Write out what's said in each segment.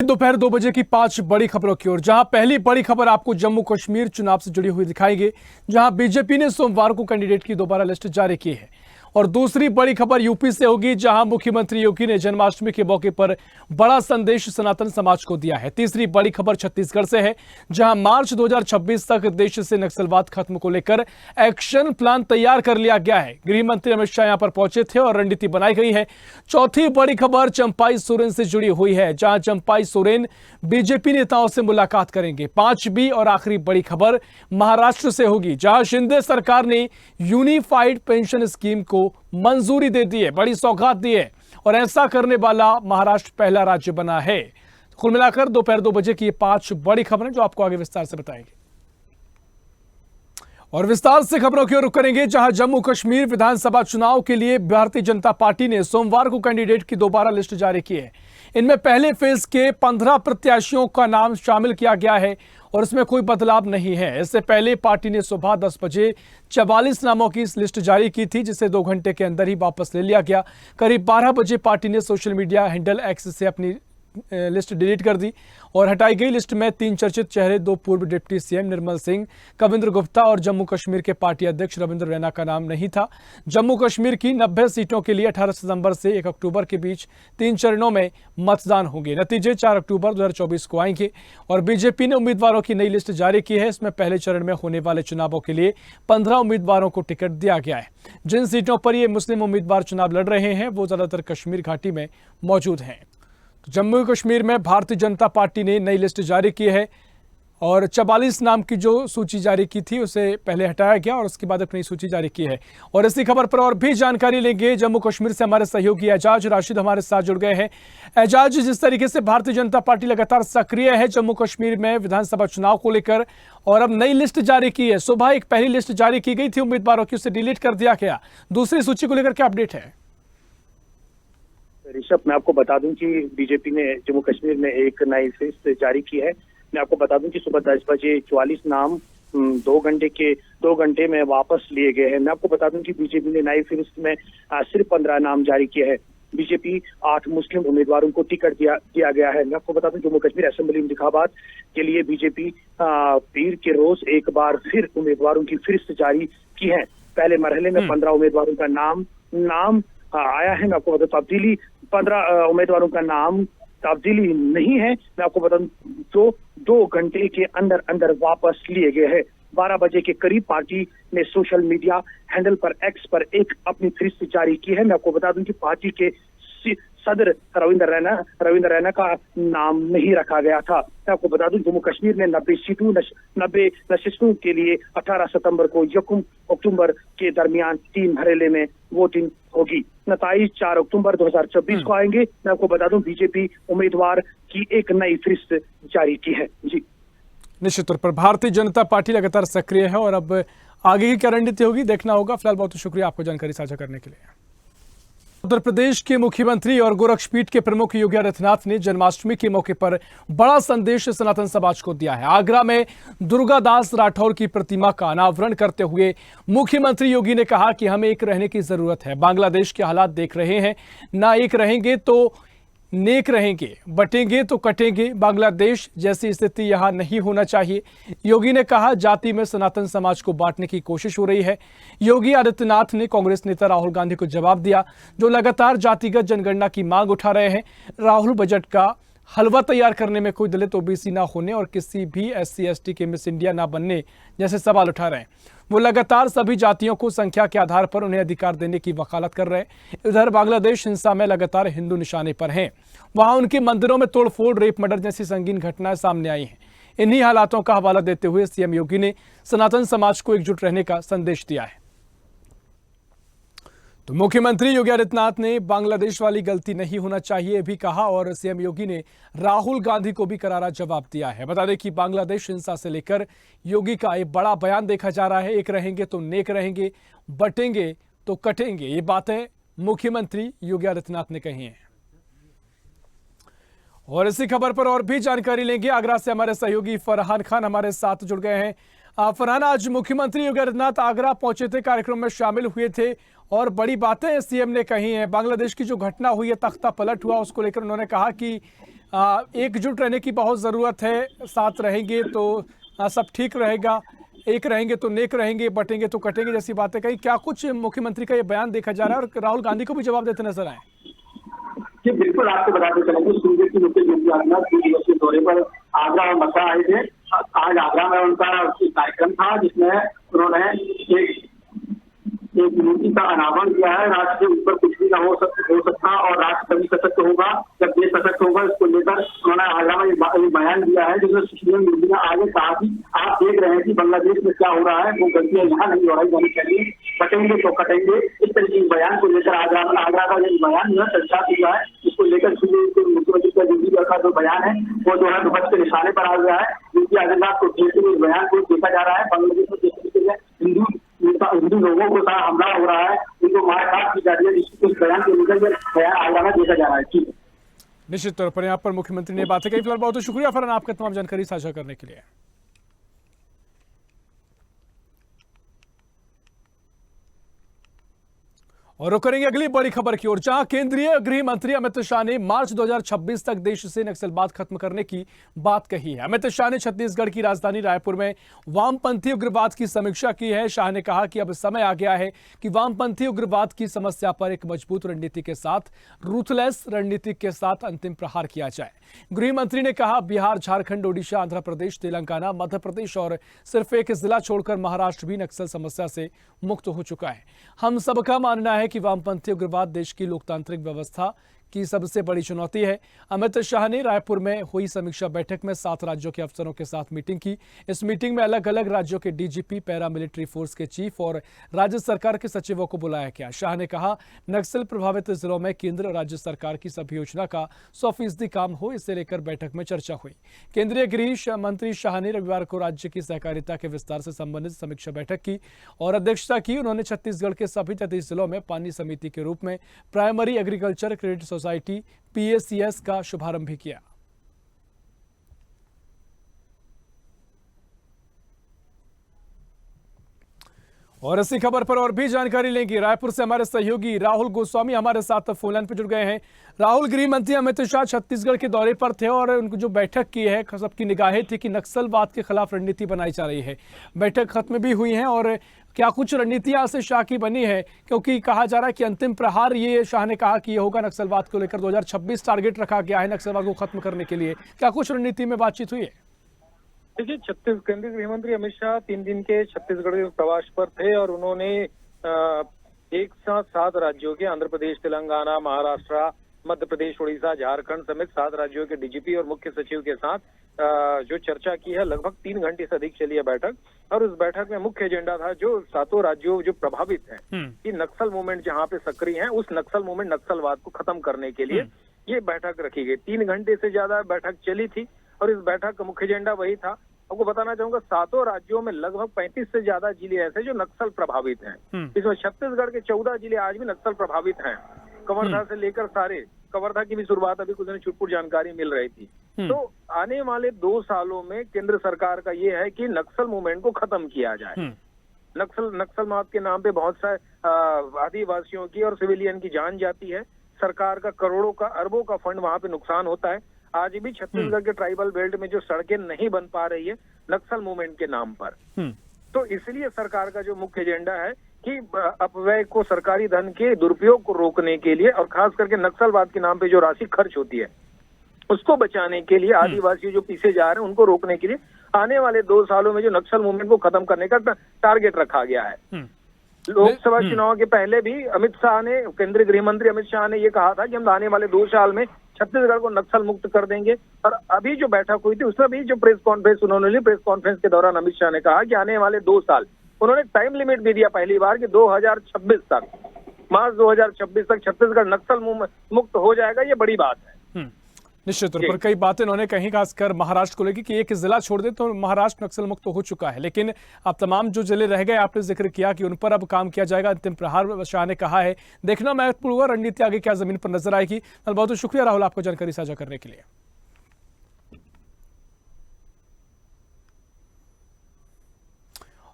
दोपहर 2 बजे की 5 बड़ी खबरों की ओर, जहां पहली बड़ी खबर आपको जम्मू कश्मीर चुनाव से जुड़ी हुई दिखाएंगे, जहां बीजेपी ने सोमवार को कैंडिडेट की दोबारा लिस्ट जारी की है। और दूसरी बड़ी खबर यूपी से होगी, जहां मुख्यमंत्री योगी ने जन्माष्टमी के मौके पर बड़ा संदेश सनातन समाज को दिया है। तीसरी बड़ी खबर छत्तीसगढ़ से है, जहां मार्च 2026 तक देश से नक्सलवाद खत्म को लेकर एक्शन प्लान तैयार कर लिया गया है। गृह मंत्री अमित शाह यहां पर पहुंचे थे और रणनीति बनाई गई है। चौथी बड़ी खबर चंपाई सोरेन से जुड़ी हुई है, जहां चंपाई सोरेन बीजेपी नेताओं से मुलाकात करेंगे। पांचवी और आखिरी बड़ी खबर महाराष्ट्र से होगी, जहां शिंदे सरकार ने यूनिफाइड पेंशन स्कीम को मंजूरी दे दी है, बड़ी सौगात दी है और ऐसा करने वाला महाराष्ट्र पहला राज्य बना है। कुल मिलाकर दोपहर 2 बजे की ये 5 बड़ी खबरें जो आपको आगे विस्तार से बताएंगे। और विस्तार से खबरों की ओर रुख करेंगे, जहां जम्मू कश्मीर विधानसभा चुनाव के लिए भारतीय जनता पार्टी ने सोमवार को कैंडिडेट की दोबारा लिस्ट जारी की है। इनमें पहले फेज के 15 प्रत्याशियों का नाम शामिल किया गया है और इसमें कोई बदलाव नहीं है। इससे पहले पार्टी ने सुबह 10 बजे 44 नामों की इस लिस्ट जारी की थी, जिसे 2 घंटे के अंदर ही वापस ले लिया गया। करीब 12 बजे पार्टी ने सोशल मीडिया हैंडल एक्स से अपनी लिस्ट डिलीट कर दी और हटाई गई लिस्ट में 3 चर्चित चेहरे, 2 पूर्व डिप्टी सीएम निर्मल सिंह, कविंद्र गुप्ता और जम्मू कश्मीर के पार्टी अध्यक्ष रविंद्र रैना का नाम नहीं था। जम्मू कश्मीर की 90 सीटों के लिए 18 सितंबर से 1 अक्टूबर के बीच 3 चरणों में मतदान होंगे। नतीजे 4 अक्टूबर 2024 को आएंगे और बीजेपी ने उम्मीदवारों की नई लिस्ट जारी की है। इसमें पहले चरण में होने वाले चुनावों के लिए 15 उम्मीदवारों को टिकट दिया गया है। जिन सीटों पर ये मुस्लिम उम्मीदवार चुनाव लड़ रहे हैं वो ज्यादातर कश्मीर घाटी में मौजूद हैं। जम्मू कश्मीर में भारतीय जनता पार्टी ने नई लिस्ट जारी की है और 44 नाम की जो सूची जारी की थी उसे पहले हटाया गया और उसके बाद एक नई सूची जारी की है। और इसी खबर पर और भी जानकारी लेंगे। जम्मू कश्मीर से हमारे सहयोगी एजाज राशिद हमारे साथ जुड़ गए हैं। एजाज, जिस तरीके से भारतीय जनता पार्टी लगातार सक्रिय है जम्मू कश्मीर में विधानसभा चुनाव को लेकर और अब नई लिस्ट जारी की है, सुबह एक पहली लिस्ट जारी की गई थी उम्मीदवारों की, उसे डिलीट कर दिया गया, दूसरी सूची को लेकर क्या अपडेट है? ऋषभ, मैं आपको बता दूं कि बीजेपी ने जम्मू कश्मीर में एक नई लिस्ट जारी की है। मैं आपको बता दूं कि सुबह 10 बजे 44 नाम 2 घंटे में वापस लिए गए हैं। मैं आपको बता दूं कि बीजेपी ने नई लिस्ट में सिर्फ 15 नाम जारी किए हैं। बीजेपी 8 मुस्लिम उम्मीदवारों को टिकट दिया गया है। मैं आपको बता दूं जम्मू कश्मीर असेंबली इंतखाबात के लिए बीजेपी पीर के रोज एक बार फिर उम्मीदवारों की फिरिस्त जारी की है। पहले मरहले में 15 उम्मीदवारों का नाम आया है। मैं आपको बता 15 उम्मीदवारों का नाम तब्दीली नहीं है। मैं आपको बता दूं 2 घंटे के अंदर वापस लिए गए हैं। 12 बजे के करीब पार्टी ने सोशल मीडिया हैंडल पर एक्स पर एक अपनी फिरिस्त जारी की है। मैं आपको बता दूं कि पार्टी के सदर रविंद्र रैना का नाम नहीं रखा गया था। मैं आपको बता दूं जम्मू कश्मीर में 90 नशिस्तों के लिए 18 सितंबर को 1 अक्टूबर के दरमियान 3 मरहले में वोटिंग होगी। नतीजे 4 अक्टूबर 2024 को आएंगे। मैं आपको बता दूं बीजेपी उम्मीदवार की एक नई फिरिस्त जारी की है। जी, निश्चित तौर पर भारतीय जनता पार्टी लगातार सक्रिय है और अब आगे की क्या रणनीति होगी देखना होगा। फिलहाल बहुत शुक्रिया आपको जानकारी साझा करने के लिए। उत्तर प्रदेश के मुख्यमंत्री और गोरक्षपीठ के प्रमुख योगी आदित्यनाथ ने जन्माष्टमी के मौके पर बड़ा संदेश सनातन समाज को दिया है। आगरा में दुर्गादास राठौर की प्रतिमा का अनावरण करते हुए मुख्यमंत्री योगी ने कहा कि हमें एक रहने की जरूरत है। बांग्लादेश के हालात देख रहे हैं, ना एक रहेंगे तो नेक रहेंगे, बटेंगे तो कटेंगे। बांग्लादेश जैसी स्थिति यहां नहीं होना चाहिए। योगी ने कहा जाति में सनातन समाज को बांटने की कोशिश हो रही है। योगी आदित्यनाथ ने कांग्रेस नेता राहुल गांधी को जवाब दिया, जो लगातार जातिगत जनगणना की मांग उठा रहे हैं। राहुल बजट का हलवा तैयार करने में कोई दलित ओबीसी ना होने और किसी भी एससी एसटी के मिस इंडिया ना बनने जैसे सवाल उठा रहे हैं। वो लगातार सभी जातियों को संख्या के आधार पर उन्हें अधिकार देने की वकालत कर रहे हैं। इधर बांग्लादेश हिंसा में लगातार हिंदू निशाने पर हैं। वहां उनके मंदिरों में तोड़फोड़, रेप, मर्डर जैसी संगीन घटनाएं सामने आई हैं। इन्हीं हालातों का हवाला देते हुए सीएम योगी ने सनातन समाज को एकजुट रहने का संदेश दिया है। तो मुख्यमंत्री योगी आदित्यनाथ ने बांग्लादेश वाली गलती नहीं होना चाहिए भी कहा और सीएम योगी ने राहुल गांधी को भी करारा जवाब दिया है। बता दें कि बांग्लादेश हिंसा से लेकर योगी का एक बड़ा बयान देखा जा रहा है। एक रहेंगे तो नेक रहेंगे, बटेंगे तो कटेंगे, ये बातें मुख्यमंत्री योगी आदित्यनाथ ने कही हैं। और इसी खबर पर और भी जानकारी लेंगे। आगरा से हमारे सहयोगी फरहान खान हमारे साथ जुड़ गए हैं। फरहान, आज मुख्यमंत्री योगी आदित्यनाथ आगरा पहुंचे थे, कार्यक्रम में शामिल हुए थे और बड़ी बातें सीएम ने कही हैं। बांग्लादेश की जो घटना हुई है, तख्ता पलट हुआ, उसको लेकर उन्होंने कहा कि एकजुट रहने की बहुत ज़रूरत है, साथ रहेंगे तो सब ठीक रहेगा, एक रहेंगे तो नेक रहेंगे, बटेंगे तो कटेंगे जैसी बातें कही। क्या कुछ मुख्यमंत्री का ये बयान देखा जा रहा है और राहुल गांधी को भी जवाब देते नजर आए? जी बिल्कुल, आपको बताते चलेंगे सूर्य की मुख्य योगी आदित्यनाथ 2 दिवसीय दौरे पर आगरा और मथुरा आए थे। आज आगरा में उनका कार्यक्रम था जिसमें उन्होंने एक मूर्ति का अनावरण किया है। राष्ट्र के ऊपर कुछ भी ना हो सकता और राष्ट्र तभी सशक्त होगा जब देश सशक्त होगा। इसको लेकर उन्होंने आगरा में एक बयान दिया है जिसमें सुशील मोदी ने आगे कहा कि आप देख रहे हैं कि बांग्लादेश में क्या हो रहा है, वो गलतियां यहाँ नहीं दोहराई जानी चाहिए, बटेंगे तो कटेंगे। इस तरीके के बयान को लेकर आगरा का जो बयान जो है चर्चा हुआ है। इसको लेकर मुख्यमंत्री का योगी का जो बयान है वो जो है विपक्ष के निशाने पर आ गया है। योगी आदित्यनाथ को घेरते हुए बयान को देखा जा रहा है। बांग्लादेश में जिस तरीके से हिंदू लोगों को साथ हमला हो रहा है, उनको मारकाट की जा रही है, इस बयान को लेकर बयान आगरा में देखा जा रहा है। ठीक है, निश्चित तौर पर यहाँ पर मुख्यमंत्री ने बातें कही। फिलहाल बहुत बहुत शुक्रिया फरहान आपका तमाम जानकारी साझा करने के लिए। और रुक करेंगे अगली बड़ी खबर की ओर, जहां केंद्रीय गृह मंत्री अमित शाह ने मार्च 2026 तक देश से नक्सलवाद खत्म करने की बात कही है। अमित शाह ने छत्तीसगढ़ की राजधानी रायपुर में वामपंथी उग्रवाद की समीक्षा की है। शाह ने कहा कि अब समय आ गया है कि वामपंथी उग्रवाद की समस्या पर एक मजबूत रणनीति के साथ, रूथलेस रणनीति के साथ अंतिम प्रहार किया जाए। गृह मंत्री ने कहा, बिहार, झारखंड, ओडिशा, आंध्र प्रदेश, तेलंगाना, मध्य प्रदेश और सिर्फ एक जिला छोड़कर महाराष्ट्र भी नक्सल समस्या से मुक्त हो चुका है। हम सबका मानना है कि वामपंथी उग्रवाद देश की लोकतांत्रिक व्यवस्था की सबसे बड़ी चुनौती है। अमित शाह ने रायपुर में हुई समीक्षा बैठक में 7 राज्यों के अफसरों के साथ मीटिंग की। इस मीटिंग में अलग अलग राज्यों के डीजीपी, पैरामिलिट्री फोर्स के चीफ और राज्य सरकार के सचिवों को बुलाया गया। शाह ने कहा, नक्सल प्रभावित जिलों में केंद्र और राज्य सरकार की सभी योजना का 100% काम हो, इसे लेकर बैठक में चर्चा हुई। केंद्रीय गृह मंत्री शाह ने रविवार को राज्य की सहकारिता के विस्तार से संबंधित समीक्षा बैठक की और अध्यक्षता की। उन्होंने छत्तीसगढ़ के सभी 33 जिलों में पानी समिति के रूप में primary agriculture credit society PACS का शुभारंभ भी किया। और इसी खबर पर और भी जानकारी लेंगे। रायपुर से हमारे सहयोगी राहुल गोस्वामी हमारे साथ फोन लाइन पर जुड़ गए हैं। राहुल, गृह मंत्री अमित शाह छत्तीसगढ़ के दौरे पर थे और उनको जो बैठक की है, सबकी निगाहें थी कि नक्सलवाद के खिलाफ रणनीति बनाई जा रही है। बैठक खत्म भी हुई है और क्या कुछ रणनीतियां से शाह की बनी है, क्योंकि कहा जा रहा है कि अंतिम प्रहार ये शाह ने कहा कि ये होगा नक्सलवाद को लेकर 2026 टारगेट रखा गया है नक्सलवाद को खत्म करने के लिए। क्या कुछ रणनीति में बातचीत हुई है? देखिए, केंद्रीय गृह मंत्री अमित शाह 3 दिन के छत्तीसगढ़ के प्रवास पर थे और उन्होंने एक साथ 7 राज्यों के आंध्र प्रदेश, तेलंगाना, महाराष्ट्र, मध्य प्रदेश, उड़ीसा, झारखंड समेत 7 राज्यों के डीजीपी और मुख्य सचिव के साथ जो चर्चा की है। लगभग 3 घंटे से अधिक चली है बैठक और उस बैठक में मुख्य एजेंडा था जो 7 राज्यों जो प्रभावित हैं कि नक्सल मूवमेंट जहां पे सक्रिय है, उस नक्सल मूवमेंट, नक्सलवाद को खत्म करने के लिए ये बैठक रखी गई। 3 घंटे से ज्यादा बैठक चली थी और इस बैठक का मुख्य एजेंडा वही था। आपको बताना चाहूंगा, 7 राज्यों में लगभग 35 से ज्यादा जिले ऐसे जो नक्सल प्रभावित हैं। इसमें छत्तीसगढ़ के 14 जिले आज भी नक्सल प्रभावित हैं। कवर्धा से लेकर सारे, कवर्धा की भी शुरुआत अभी कुछ दिन छुटपुट जानकारी मिल रही थी। तो आने वाले 2 सालों में केंद्र सरकार का ये है कि नक्सल मूवमेंट को खत्म किया जाए। नक्सलवाद के नाम पे बहुत सारे आदिवासियों की और सिविलियन की जान जाती है। सरकार का करोड़ों का, अरबों का फंड वहां पे नुकसान होता है। आज भी छत्तीसगढ़ के ट्राइबल बेल्ट में जो सड़कें नहीं बन पा रही है नक्सल मूवमेंट के नाम पर, तो इसलिए सरकार का जो मुख्य एजेंडा है कि अपव्यय को, सरकारी धन के दुरुपयोग को रोकने के लिए और खास करके नक्सलवाद के नाम पे जो राशि खर्च होती है उसको बचाने के लिए, आदिवासी जो पीछे जा रहे हैं उनको रोकने के लिए आने वाले 2 सालों में जो नक्सल मूवमेंट को खत्म करने का टारगेट रखा गया है। लोकसभा चुनाव के पहले भी अमित शाह ने, केंद्रीय गृह मंत्री अमित शाह ने ये कहा था कि हम आने वाले 2 साल में छत्तीसगढ़ को नक्सल मुक्त कर देंगे। और अभी जो बैठक हुई थी उसमें भी जो प्रेस कॉन्फ्रेंस उन्होंने ली, प्रेस कॉन्फ्रेंस के दौरान अमित शाह ने कहा कि आने वाले 2 साल, उन्होंने टाइम लिमिट भी दिया पहली बार कि 2026 तक, मार्च 2026 तक छत्तीसगढ़ नक्सल मुक्त हो जाएगा। ये बड़ी बात है। निश्चित तौर पर कई बातें उन्होंने कहीं, खासकर महाराष्ट्र को लेकर कि एक जिला छोड़ दे तो महाराष्ट्र नक्सल मुक्त हो चुका है, लेकिन अब तमाम जो जिले रह गए आपने जिक्र किया कि उन पर अब काम किया जाएगा। अंतिम प्रहार शाह ने कहा है। देखना महत्वपूर्ण होगा रणनीति आगे क्या जमीन पर नजर आएगी। बहुत बहुत शुक्रिया राहुल आपको जानकारी साझा करने के लिए।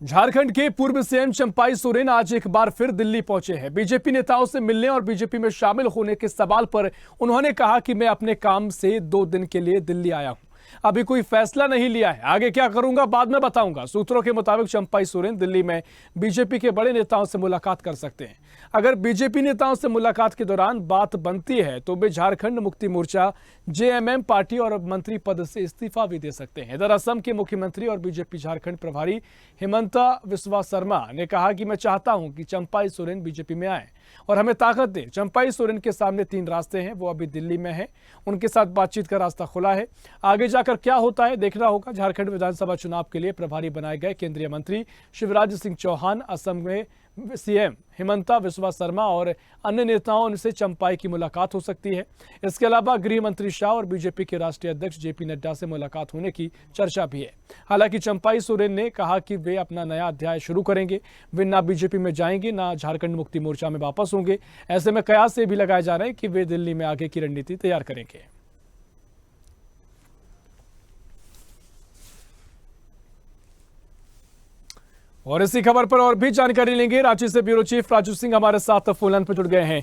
झारखंड के पूर्व सीएम चंपाई सोरेन आज एक बार फिर दिल्ली पहुंचे हैं। बीजेपी नेताओं से मिलने और बीजेपी में शामिल होने के सवाल पर उन्होंने कहा कि मैं अपने काम से 2 दिन के लिए दिल्ली आया हूं, अभी कोई फैसला नहीं लिया है, आगे क्या करूंगा बाद में बताऊंगा। सूत्रों के मुताबिक चंपाई सोरेन दिल्ली में बीजेपी के बड़े नेताओं से मुलाकात कर सकते हैं। अगर बीजेपी नेताओं से मुलाकात के दौरान बात बनती है तो वे झारखंड मुक्ति मोर्चा जेएमएम पार्टी और मंत्री पद से इस्तीफा भी दे सकते हैं। इधर असम के मुख्यमंत्री और बीजेपी झारखंड प्रभारी हिमंता बिस्वा शर्मा ने कहा कि मैं चाहता हूं कि चंपाई सोरेन बीजेपी में आए और हमें ताकत दे। चंपाई सोरेन के सामने 3 रास्ते हैं, वो अभी दिल्ली में है, उनके साथ बातचीत का रास्ता खुला है, आगे जाकर क्या होता है देखना होगा। झारखंड विधानसभा चुनाव के लिए प्रभारी बनाए गए केंद्रीय मंत्री शिवराज सिंह चौहान, असम में सीएम हिमंता बिस्वा शर्मा और अन्य नेताओं से चंपाई की मुलाकात हो सकती है। इसके अलावा गृह मंत्री शाह और बीजेपी के राष्ट्रीय अध्यक्ष जेपी नड्डा से मुलाकात होने की चर्चा भी है। हालांकि चंपाई सोरेन ने कहा कि वे अपना नया अध्याय शुरू करेंगे, वे ना बीजेपी में जाएंगे ना झारखंड मुक्ति मोर्चा में वापस होंगे। ऐसे में कयास ये भी लगाए जा रहे हैं कि वे दिल्ली में आगे की रणनीति तैयार करेंगे। और इसी खबर पर और भी जानकारी लेंगे। रांची से ब्यूरो चीफ राजू सिंह हमारे साथ फोन लाइन पर जुड़ गए हैं।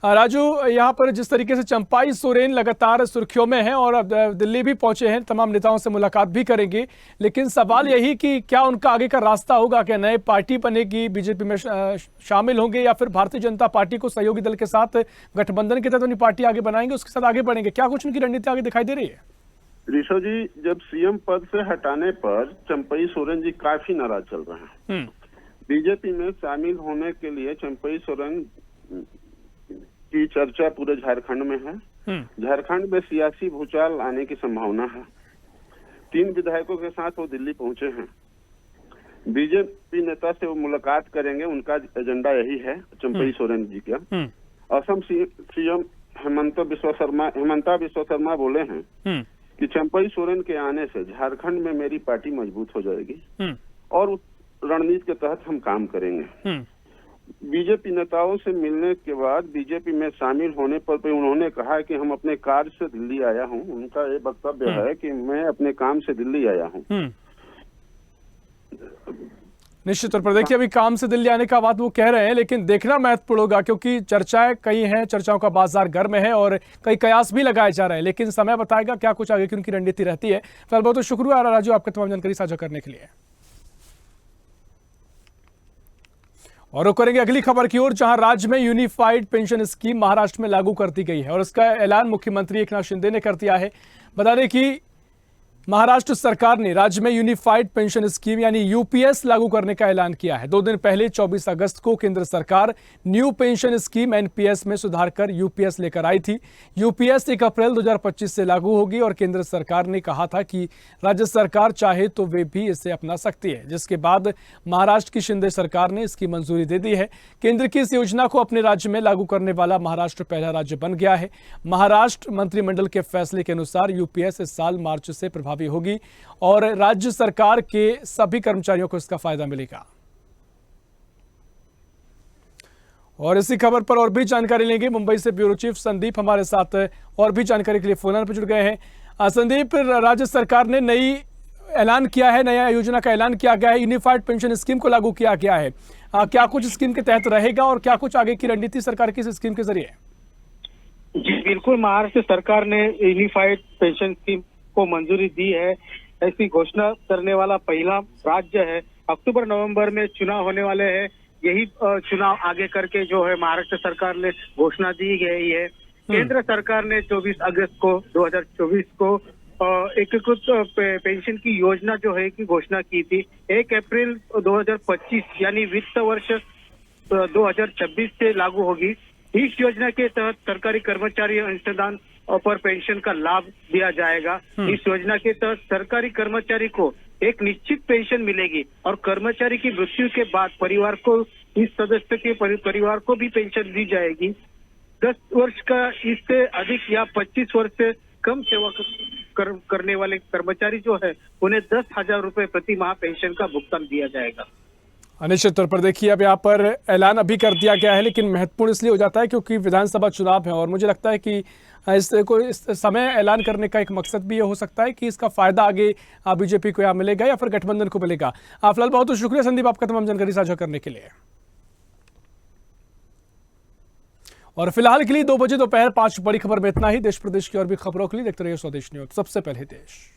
राजू, यहाँ पर जिस तरीके से चंपाई सोरेन लगातार सुर्खियों में हैं और दिल्ली भी पहुंचे हैं, तमाम नेताओं से मुलाकात भी करेंगे, लेकिन सवाल यही कि क्या उनका आगे का रास्ता होगा, क्या नए पार्टी बनेगी, बीजेपी में शामिल होंगे या फिर भारतीय जनता पार्टी को सहयोगी दल के साथ गठबंधन के तहत उन्हें पार्टी आगे बनाएंगे, उसके साथ आगे बढ़ेंगे, क्या कुछ उनकी रणनीति आगे दिखाई दे रही है? ऋषभ जी, जब सीएम पद से हटाने पर चंपाई सोरेन जी काफी नाराज चल रहे हैं। बीजेपी में शामिल होने के लिए चंपाई सोरेन की चर्चा पूरे झारखंड में है। झारखंड में सियासी भूचाल आने की संभावना है। 3 विधायकों के साथ वो दिल्ली पहुंचे हैं। बीजेपी नेता से वो मुलाकात करेंगे, उनका एजेंडा यही है चंपाई सोरेन जी का। असम सीएम हिमंता बिस्वा शर्मा बोले हैं कि चंपाई सोरेन के आने से झारखंड में मेरी पार्टी मजबूत हो जाएगी और उस रणनीति के तहत हम काम करेंगे। बीजेपी नेताओं से मिलने के बाद बीजेपी में शामिल होने पर भी उन्होंने कहा कि हम अपने कार्य से दिल्ली आया हूं। उनका ये वक्तव्य है कि मैं अपने काम से दिल्ली आया हूं। निश्चित तौर पर देखिए, अभी काम से दिल्ली आने का बात वो कह रहे हैं, लेकिन देखना महत्वपूर्ण होगा क्योंकि चर्चाएं कई हैं, चर्चाओं का बाजार गर्म है और कई कयास भी लगाए जा रहे हैं, लेकिन समय बताएगा क्या कुछ आगे की उनकी रणनीति रहती है। फिलहाल बहुत शुक्रिया राजू, आपका तमाम जानकारी साझा करने के लिए। और रुक करेंगे अगली खबर की ओर, जहां राज्य में यूनिफाइड पेंशन स्कीम महाराष्ट्र में लागू कर दी गई है और इसका ऐलान मुख्यमंत्री एकनाथ शिंदे ने कर दिया है। बता दें कि महाराष्ट्र सरकार ने राज्य में यूनिफाइड पेंशन स्कीम यानी यूपीएस लागू करने का ऐलान किया है। 2 दिन पहले 24 अगस्त को केंद्र सरकार न्यू पेंशन स्कीम एनपीएस में सुधार कर यूपीएस लेकर आई थी। यूपीएस 1 अप्रैल 2025 से लागू होगी और केंद्र सरकार ने कहा था कि राज्य सरकार चाहे तो वे भी इसे अपना सकती है, जिसके बाद महाराष्ट्र की शिंदे सरकार ने इसकी मंजूरी दे दी है। केंद्र की इस योजना को अपने राज्य में लागू करने वाला महाराष्ट्र पहला राज्य बन गया है। महाराष्ट्र मंत्रिमंडल के फैसले के अनुसार यूपीएस इस साल मार्च से प्रभावी होगी और राज्य सरकार के सभी कर्मचारियों को इसका फायदा मिलेगा। और इसी खबर पर और भी जानकारी लेंगे। मुंबई से ब्यूरो चीफ संदीप हमारे साथ और भी जानकारी के लिए फोन पर जुड़ गए हैं। संदीप, राज्य सरकार ने नई ऐलान किया है, नया योजना का ऐलान किया गया है, यूनिफाइड पेंशन स्कीम को लागू किया गया है। क्या कुछ स्कीम के तहत रहेगा और क्या कुछ आगे की रणनीति सरकार की इस स्कीम के जरिए? जी बिल्कुल, महाराष्ट्र सरकार ने यूनिफाइड पेंशन स्कीम को मंजूरी दी है, ऐसी घोषणा करने वाला पहला राज्य है। अक्टूबर नवंबर में चुनाव होने वाले हैं, यही चुनाव आगे करके जो है महाराष्ट्र सरकार ने घोषणा दी गई है। केंद्र सरकार ने 24 अगस्त को 2024 को एकीकृत पेंशन की योजना जो है की घोषणा की थी। 1 अप्रैल 2025 यानी वित्त वर्ष 2026 से लागू होगी। इस योजना के तहत सरकारी कर्मचारी अंशदान पर पेंशन का लाभ दिया जाएगा। इस योजना के तहत सरकारी कर्मचारी को एक निश्चित पेंशन मिलेगी और कर्मचारी की मृत्यु के बाद परिवार को, इस सदस्य के परिवार को भी पेंशन दी जाएगी। 10 वर्ष का इससे अधिक या 25 वर्ष से कम सेवा करने वाले कर्मचारी जो है उन्हें 10,000 रुपए प्रति माह पेंशन का भुगतान दिया जाएगा। निश्चित तौर पर देखिए, अब यहाँ पर ऐलान अभी कर दिया गया है, लेकिन महत्वपूर्ण इसलिए हो जाता है क्योंकि विधानसभा चुनाव है और मुझे लगता है कि इस समय ऐलान करने का एक मकसद भी ये हो सकता है कि इसका फायदा आगे बीजेपी को यहाँ मिलेगा या फिर गठबंधन को मिलेगा। फिलहाल बहुत बहुत शुक्रिया संदीप आपका तमाम जानकारी साझा करने के लिए। और फिलहाल के लिए 2 बजे दोपहर 5 बड़ी खबर में इतना ही। देश प्रदेश की और भी खबरों के लिए देखते रहिए स्वदेश न्यूज, सबसे पहले देश।